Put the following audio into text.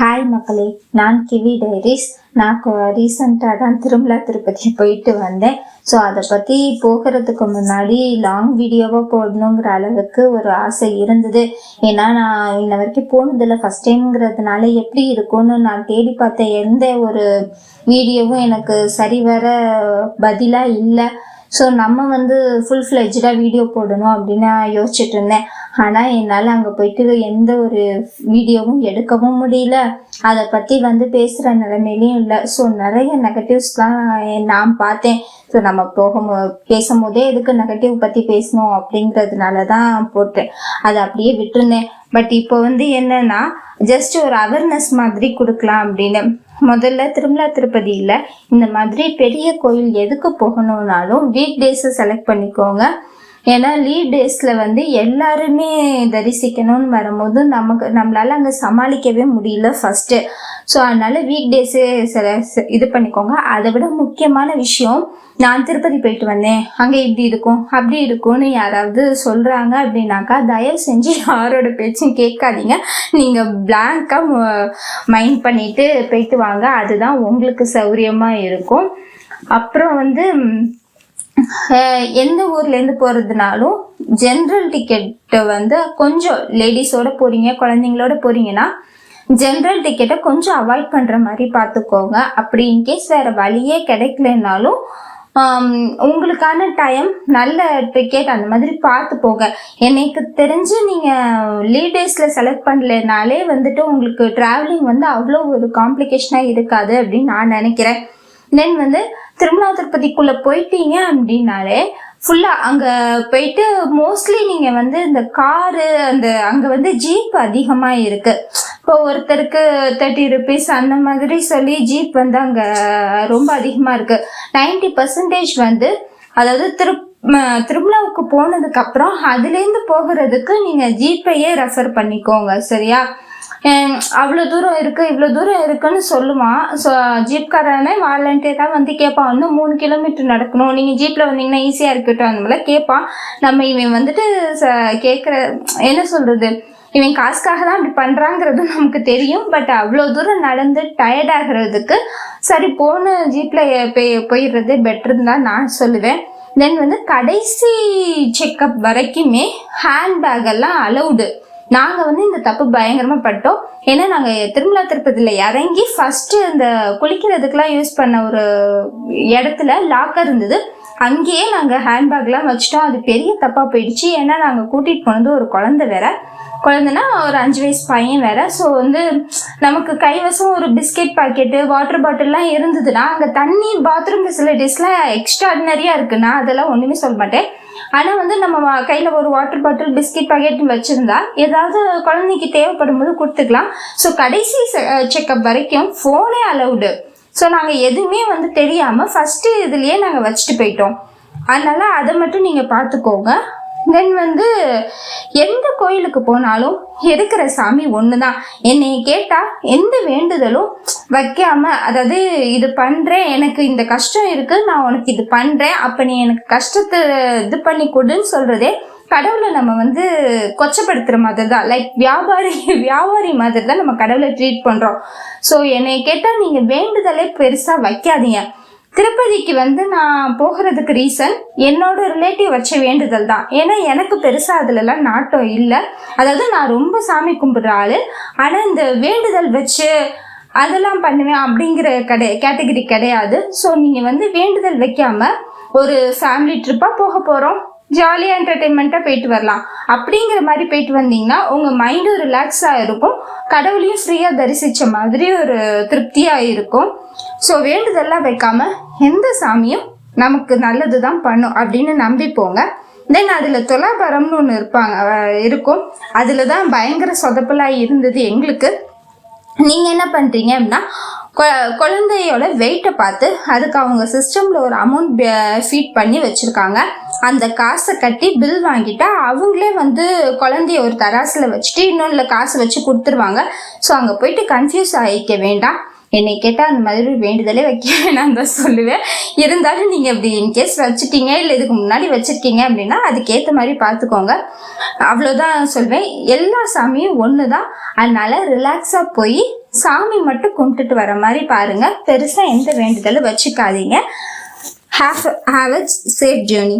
Hi மக்களே, நான் kiwi diaries. நான் ரீசெண்டாக தான் திருமலா திருப்பதி போயிட்டு வந்தேன். ஸோ அதை பற்றி போகிறதுக்கு முன்னாடி லாங் வீடியோவாக போடணுங்கிற அளவுக்கு ஒரு ஆசை இருந்தது. ஏன்னா நான் இன்ன வரைக்கும் போனதில்லை, ஃபஸ்ட் டைம்ங்கிறதுனால எப்படி இருக்கும்னு நான் தேடி பார்த்தேன். எந்த ஒரு வீடியோவும் எனக்கு சரிவர பதிலாக இல்லை. ஸோ நம்ம ஃபுல் ஃப்ளெஜ்டாக வீடியோ போடணும் அப்படின்னு நான் யோசிச்சுட்டு இருந்தேன். ஆனால் என்னால் அங்கே போயிட்டு எந்த ஒரு வீடியோவும் எடுக்கவும் முடியல, அதை பற்றி பேசுகிற நிலைமையிலையும் இல்லை. ஸோ நிறைய நெகட்டிவ்ஸ்லாம் நான் பார்த்தேன். ஸோ நம்ம பேசும்போதே எதுக்கு நெகட்டிவ் பற்றி பேசணும் அப்படிங்கிறதுனால தான் போட்டேன். அதை அப்படியே விட்டுருந்தேன். பட் இப்போ என்னன்னா ஜஸ்ட் ஒரு அவேர்னஸ் மாதிரி கொடுக்கலாம் அப்படின்னு. முதல்ல திருமலா திருப்பதியில் இந்த மாதிரி பெரிய கோயில் எதுக்கு போகணும்னாலும் வீக் டேஸை செலக்ட் பண்ணிக்கோங்க. ஏன்னா லீவ் டேஸில் எல்லாருமே தரிசிக்கணும்னு வரும்போது நம்மளால அங்கே சமாளிக்கவே முடியல ஃபஸ்ட்டு. ஸோ அதனால வீக் டேஸே இது பண்ணிக்கோங்க. அதை விட முக்கியமான விஷயம், நான் திருப்பதி போயிட்டு வந்தேன், அங்கே இப்படி இருக்கும் அப்படி இருக்கும்னு யாராவது சொல்கிறாங்க அப்படின்னாக்கா தயவு செஞ்சு யாரோட பேச்சும் கேட்காதீங்க. நீங்கள் பிளாங்காக மைண்ட் பண்ணிட்டு போயிட்டு வாங்க, அதுதான் உங்களுக்கு சௌரியமாக இருக்கும். அப்புறம் எந்த ஊர்லேருந்து போகிறதுனாலும் ஜென்ரல் டிக்கெட்டை கொஞ்சம் லேடிஸோட போகிறீங்க, குழந்தைங்களோட போகிறீங்கன்னா ஜென்ரல் டிக்கெட்டை கொஞ்சம் அவாய்ட் பண்ணுற மாதிரி பார்த்துக்கோங்க. அப்படி இன்கேஸ் வேறு வழியே கிடைக்கலனாலும் உங்களுக்கான டைம் நல்ல டிக்கெட் அந்த மாதிரி பார்த்து போங்க. எனக்கு தெரிஞ்சு நீங்கள் லீவ் டேஸில் செலக்ட் பண்ணலனாலே உங்களுக்கு ட்ராவலிங் அவ்வளோ ஒரு காம்ப்ளிகேஷனாக இருக்காது அப்படின்னு நான் நினைக்கிறேன். தென் திருமலா திருப்பதிக்குள்ளே போயிட்டீங்க அப்படின்னாலே ஃபுல்லாக அங்கே போயிட்டு மோஸ்ட்லி நீங்கள் இந்த காரு அங்கே ஜீப் அதிகமாக இருக்குது. இப்போ ஒருத்தருக்கு 30 rupees அந்த மாதிரி சொல்லி ஜீப் அங்கே ரொம்ப அதிகமாக இருக்குது. 90% அதாவது திருமலாவுக்கு போனதுக்கப்புறம் அதுலேருந்து போகிறதுக்கு நீங்கள் ஜீப்பையே ரெஃபர் பண்ணிக்கோங்க, சரியா? அவ்வளோ தூரம் இருக்குது இவ்வளோ தூரம் இருக்குன்னு சொல்லுவான். ஸோ ஜீப்காரனே வாலண்டியராக கேட்பான், இன்னும் 3 கிலோமீட்டர் நடக்கணும், நீங்கள் ஜீப்பில் வந்தீங்கன்னா ஈஸியாக இருக்கட்டும் அந்த மாதிரிலாம் கேட்பான். நம்ம இவன் கேட்குற என்ன சொல்கிறது, இவன் காசுக்காக தான் அப்படி பண்ணுறாங்கிறது நமக்கு தெரியும். பட் அவ்வளோ தூரம் நடந்து டயர்ட் ஆகிறதுக்கு சரி போன ஜீப்பில் போயிடுறதே பெட்டர்னு தான் நான் சொல்லுவேன். தென் கடைசி செக்கப் வரைக்குமே ஹேண்ட்பேக் எல்லாம் அலௌடு. நாங்கள் இந்த தப்பு பயங்கரமாக பட்டோம். ஏன்னா நாங்கள் திருமலா திருப்பதியில் இறங்கி ஃபஸ்ட்டு இந்த குளிக்கிறதுக்கெலாம் யூஸ் பண்ண ஒரு இடத்துல லாக்கர் இருந்தது, அங்கேயே நாங்கள் ஹேண்ட்பேக்லாம் வச்சுட்டோம். அது பெரிய தப்பாக போயிடுச்சு. ஏன்னா நாங்கள் கூட்டிகிட்டு போனது ஒரு குழந்தைன்னா ஒரு 5 வயசு பையன் வேற. ஸோ நமக்கு கைவசம் ஒரு பிஸ்கெட் பாக்கெட்டு வாட்டர் பாட்டில்லாம் இருந்ததுன்னா அங்கே தண்ணி பாத்ரூம் ஃபெசிலிட்டிஸ்லாம் எக்ஸ்ட்ராடினரியாக இருக்குது. நான் அதெல்லாம் ஒன்றுமே சொல்ல மாட்டேன். ஆனால் நம்ம கையில் ஒரு வாட்டர் பாட்டில் பிஸ்கெட் பாக்கெட் வச்சுருந்தா ஏதாவது குழந்தைக்கு தேவைப்படும் போது கொடுத்துக்கலாம். ஸோ கடைசி செக்கப் வரைக்கும் ஃபோனே அலௌடு. ஸோ நாங்கள் எதுவுமே தெரியாமல் ஃபஸ்ட்டு இதுலேயே நாங்கள் வச்சுட்டு போயிட்டோம். அதனால் அதை மட்டும் நீங்கள் பார்த்துக்கோங்க. தென் எந்த கோயிலுக்கு போனாலும் இருக்கிற சாமி ஒன்று தான். என்னை கேட்டால் எந்த வேண்டுதலும் வைக்காமல், அதாவது இது பண்ணுறேன், எனக்கு இந்த கஷ்டம் இருக்குது, நான் உனக்கு இது பண்ணுறேன், அப்போ நீ எனக்கு கஷ்டத்தை இது பண்ணி கொடுன்னு சொல்கிறதே கடவுளை நம்ம கொச்சப்படுத்துகிற மாதிரி தான். லைக் வியாபாரி மாதிரி தான் நம்ம கடவுளை ட்ரீட் பண்ணுறோம். ஸோ என்னை கேட்டால் நீங்கள் வேண்டுதலே பெருசாக வைக்காதீங்க. திருப்பதிக்கு நான் போகிறதுக்கு ரீசன் என்னோட ரிலேட்டிவ் வச்ச வேண்டுதல் தான். ஏன்னா எனக்கு பெருசாக அதுலலாம் நாட்டம் இல்லை. அதாவது நான் ரொம்ப சாமி கும்பிட்ற ஆள். ஆனால் இந்த வேண்டுதல் வச்சு அதெல்லாம் பண்ணுவேன் அப்படிங்கிற கேட்டகரி கிடையாது. ஸோ நீங்கள் வேண்டுதல் வைக்காமல் ஒரு ஃபேமிலி ட்ரிப்பாக போக போகிறோம், ஜாலியாக என்டர்டெயின்மெண்ட்டாக போயிட்டு வரலாம் அப்படிங்கிற மாதிரி போயிட்டு வந்தீங்கன்னா உங்கள் மைண்டும் ரிலாக்ஸாக இருக்கும், கடவுளையும் ஃப்ரீயாக தரிசித்த மாதிரி ஒரு திருப்தியாக இருக்கும். ஸோ வேண்டுதெல்லாம் வைக்காமல் எந்த சாமியும் நமக்கு நல்லது தான் பண்ணும் அப்படின்னு நம்பி போங்க. தென் அதில் துலாபாரம்னு ஒன்று இருக்கும். அதில் தான் பயங்கர சொதப்பலாக இருந்தது எங்களுக்கு. நீங்கள் என்ன பண்ணுறீங்க அப்படின்னா குழந்தையோட வெயிட்டை பார்த்து அதுக்கு அவங்க சிஸ்டமில் ஒரு அமௌண்ட் ஃபீட் பண்ணி வச்சுருக்காங்க. அந்த காசை கட்டி பில் வாங்கிட்டா அவங்களே குழந்தைய ஒரு தராசில் வச்சுட்டு இன்னொன்று காசு வச்சு கொடுத்துருவாங்க. ஸோ அங்கே போயிட்டு கன்ஃபியூஸ் ஆகிக்க வேண்டாம். என்னை கேட்டால் அந்த மாதிரி வேண்டுதலே வைக்க வேணாம் தான் சொல்லுவேன். இருந்தாலும் நீங்கள் அப்படி இன்கேஸ் வச்சுட்டீங்க இல்லை இதுக்கு முன்னாடி வச்சுருக்கீங்க அப்படின்னா அதுக்கேற்ற மாதிரி பார்த்துக்கோங்க, அவ்வளோதான் சொல்வேன். எல்லா சாமியும் ஒன்று தான். அதனால் ரிலாக்ஸாக போய் சாமி மட்டும் கும்பிட்டுட்டு வர மாதிரி பாருங்க. பெருசா எந்த வேண்டுதலும் வச்சுக்காதீங்க. Have a safe journey.